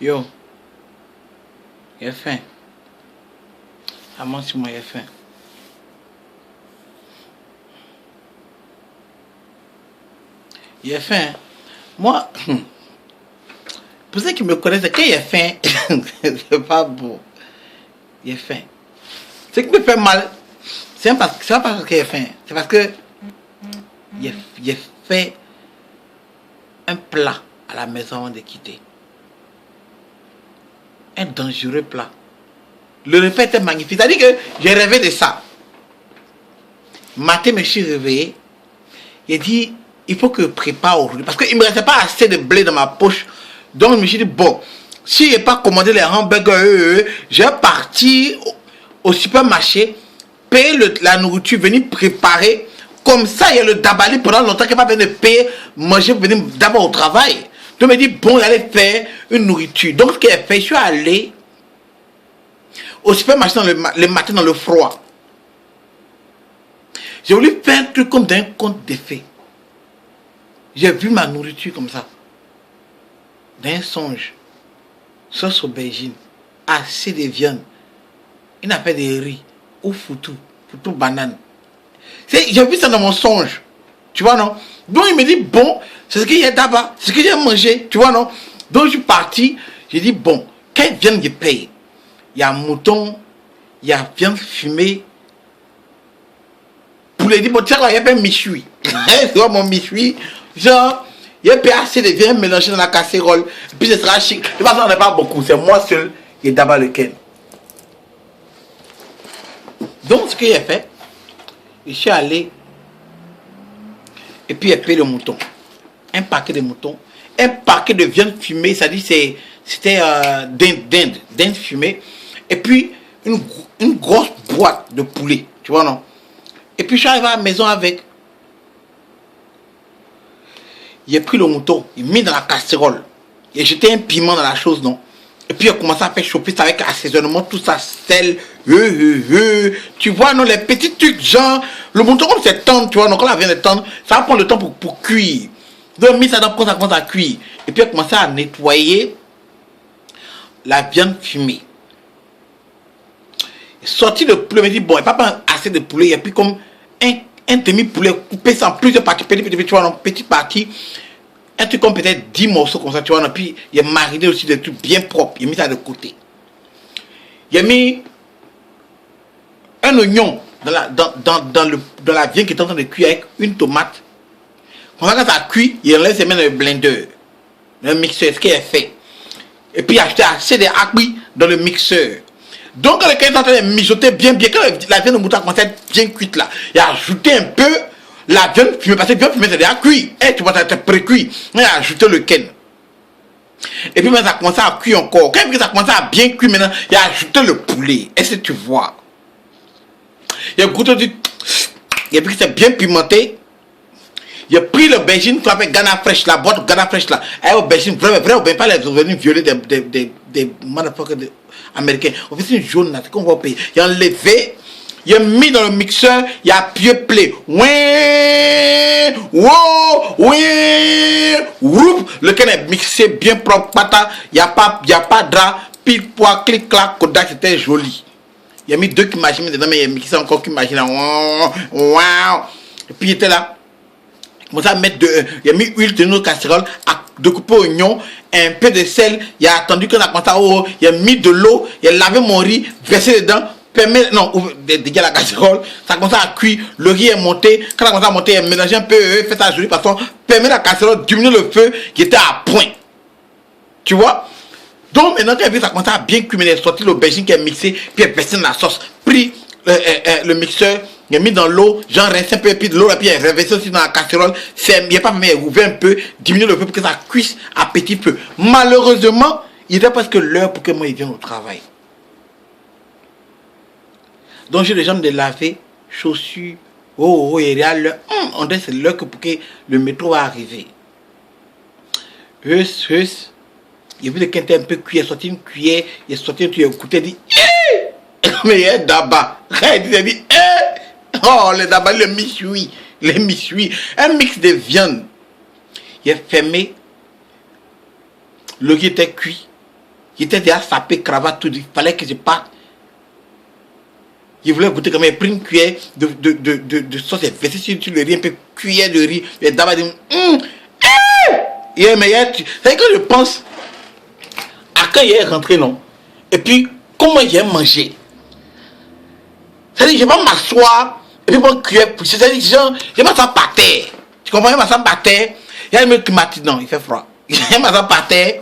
Yo, j'ai faim. À moi, si moi, j'ai faim. J'ai faim. Moi, pour ceux qui me connaissent, quand j'ai faim, c'est pas beau. J'ai faim. Ce qui me fait mal, c'est pas parce que j'ai faim. C'est parce que j'ai fait un plat à la maison avant de quitter. Un dangereux plat. Le repas était magnifique. C'est-à-dire que j'ai rêvé de ça. Matin, je me suis réveillé. J'ai dit, il faut que je prépare aujourd'hui. Parce qu'il ne me restait pas assez de blé dans ma poche. Donc, je me suis dit, bon, si je n'ai pas commandé les hamburgers, je vais partir au supermarché, payer la nourriture, venir préparer. Comme ça, il y a le dabali pendant longtemps qu'il va venir payer, manger, venir d'abord au travail. Donc, je me dis, bon, j'allais faire une nourriture. Donc, ce qu'il a fait, je suis allé au supermarché le matin dans le froid. J'ai voulu faire un truc comme d'un conte de fées. J'ai vu ma nourriture comme ça. D'un songe. Sauce aubergine. Assez de viande. Il n'a fait de riz. Ou foutou. Foutou banane. J'ai vu ça dans mon songe. Tu vois, non? Donc il me dit, bon, c'est ce qu'il y a d'abord. C'est ce que j'ai mangé. Tu vois, non? Donc je suis parti. J'ai dit, bon, quelle viande je paye? Il y a mouton. Il y a viande fumée. Poulet dit, bon, tiens là, il y a pas un michoui. Tu vois mon michoui? Genre, il y a pas assez de viande mélangée dans la casserole. Et puis ce sera chic. De toute façon, on n'a pas beaucoup. C'est moi seul qui est d'abord lequel. Donc, ce que j'ai fait, je suis allé. Et puis, j'ai payé le mouton. Un paquet de moutons. Un paquet de viande fumée. C'est-à-dire, c'était dinde fumée. Et puis, une grosse boîte de poulet. Tu vois, non? Et puis, je suis arrivé à la maison avec. J'ai pris le mouton, il mis dans la casserole. Et jeté un piment dans la chose, non? Et puis, il a commencé à faire chauffer ça avec assaisonnement, tout ça, sel. Tu vois, non, les petits trucs, genre, le mouton, comme c'est tendre, tu vois, donc quand la viande est tendre, ça va prendre le temps pour cuire. Donc, il a mis ça dans quand ça commence à cuire. Et puis, il a commencé à nettoyer la viande fumée. Sorti le poulet, il m'a dit, bon, il n'y a pas assez de poulet, il y a plus comme un demi-poulet coupé ça en plusieurs parties, petit, tu vois, non, petite partie, un truc comme peut-être 10 morceaux comme ça, tu vois, non, puis il a mariné aussi des trucs bien propres, il a mis ça de côté. Il a mis un oignon dans la viande qui est en train de cuire avec une tomate. Quand ça cuit, il enlève ses mains dans le blender, dans le mixeur, ce qu'il a fait. Et puis il a acheté assez de hapis dans le mixeur. Donc, quand quelqu'un est en train de mijoter bien, quand la viande de mouton a commencé à être bien cuite là, il a ajouté un peu la viande fumée, parce que la viande fumée c'est déjà cuit. Tu vois, c'est pré-cuit. Il a ajouté le ken. Et puis, ça a commencé à cuire encore. Quand ça a commencé à bien cuire maintenant, il a ajouté le poulet. Est-ce que tu vois? Il a goûté du. Et puis, c'est bien pimenté. Il a pris l'aubergine qu'on appelle Ghana Fresh, la boîte Ghana Fresh là. Et aubergine, vrai aubergine, pas les aubergines violées des motherfuckers américains. Aubergine jaune là, c'est qu'on va payer. Il a enlevé, il a mis dans le mixeur, il a pied play. Lequel est mixé bien propre, pata. Il n'y a pas de drap, pile poids, clic clac, Kodak, c'était joli. Il a mis 2 qui imaginent dedans, mais il a mixé encore qui imaginent. Wow. Et puis il était là. Il a mis huile de notre casserole, a découpé oignon, un peu de sel, il a attendu qu'on a commencé à eau, il a mis de l'eau, il a lavé mon riz, versé dedans, dégage la casserole, ça a commencé à cuire, le riz est monté, quand ça a commencé à monter, il a mélangé un peu, fait ça jolie façon, permet la casserole, diminuer le feu qui était à point. Tu vois? Donc maintenant, quand ça a commencé à bien cuire, il a sorti l'aubergine qui est mixé, puis il a versé dans la sauce, pris le mixeur, il a mis dans l'eau, j'en reste un peu, puis de l'eau, puis il a reversé aussi dans la casserole. Il n'a pas fait, il a ouvert un peu, diminué le feu pour que ça cuise à petit feu. Malheureusement, il était presque l'heure pour que moi, il vienne au travail. Donc, j'ai les jambes de laver, chaussures, il y a l'heure. On dirait que c'est l'heure pour que le métro va arriver. Il a vu le quintet un peu cuit, il a sorti une cuillère, il a sorti un truc, il a écouté, il a dit, mais il y a d'abord. Il a dit, oh, les dabas, les michoui. Un mix de viande. Il est fermé. Le riz était cuit. J'étais déjà sapé, cravate, tout. Il fallait que je parte. Je voulais goûter comme il a pris une cuillère de sauce et versé sur le riz, un peu cuillère de riz. Et d'abord, il dit, c'est que je pense à quand il est rentré, non? Et puis, comment j'ai mangé? C'est-à-dire, je vais m'asseoir, et puis mon cuillère, c'est-à-dire, je m'assois par terre. Tu comprends? Je m'assois par terre. Il y a un mec qui m'a dit, non, il fait froid. Je m'assois par terre.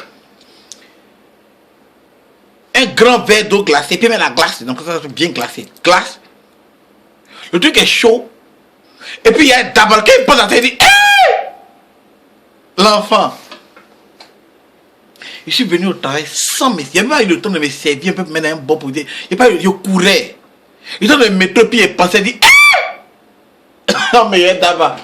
Un grand verre d'eau glacée, puis même la glace, donc ça bien glacé. Glace. Le truc est chaud. Et puis il y a d'abord qui pose à terre et dit, hey! L'enfant. Je suis venu au travail sans me. Il n'y avait pas eu le temps de me servir un peu pour mettre un bon pour dire. Il n'y a pas eu, je courais. Il temps de me mettre puis il pensait, dit, hey! Non, mais il y a d'abord.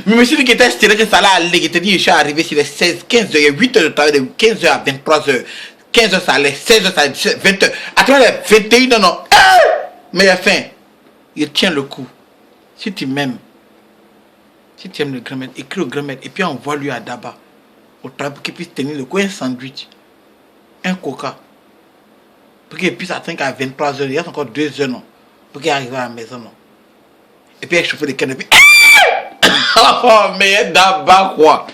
Mais monsieur qui était estiré que ça allait aller, il était dit, je suis arrivé sur les 16, 15 heures, il y a 8 heures de travail, de 15 heures à 23 heures. 15 heures ça allait, 16 heures ça allait, 20 heures. À travers les 21 heures, non. Mais à la fin, il tient le coup. Si tu m'aimes, si tu aimes le grand-mère, écris au grand-mère et puis envoie-lui à Daba au travail pour qu'il puisse tenir le coup, un sandwich, un coca. Pour qu'il puisse atteindre à 23 heures, il y a encore 2 heures, non. Pour qu'il arrive à la maison, non. Et puis il chauffe les cannes et puis. Oh, mais Daba quoi.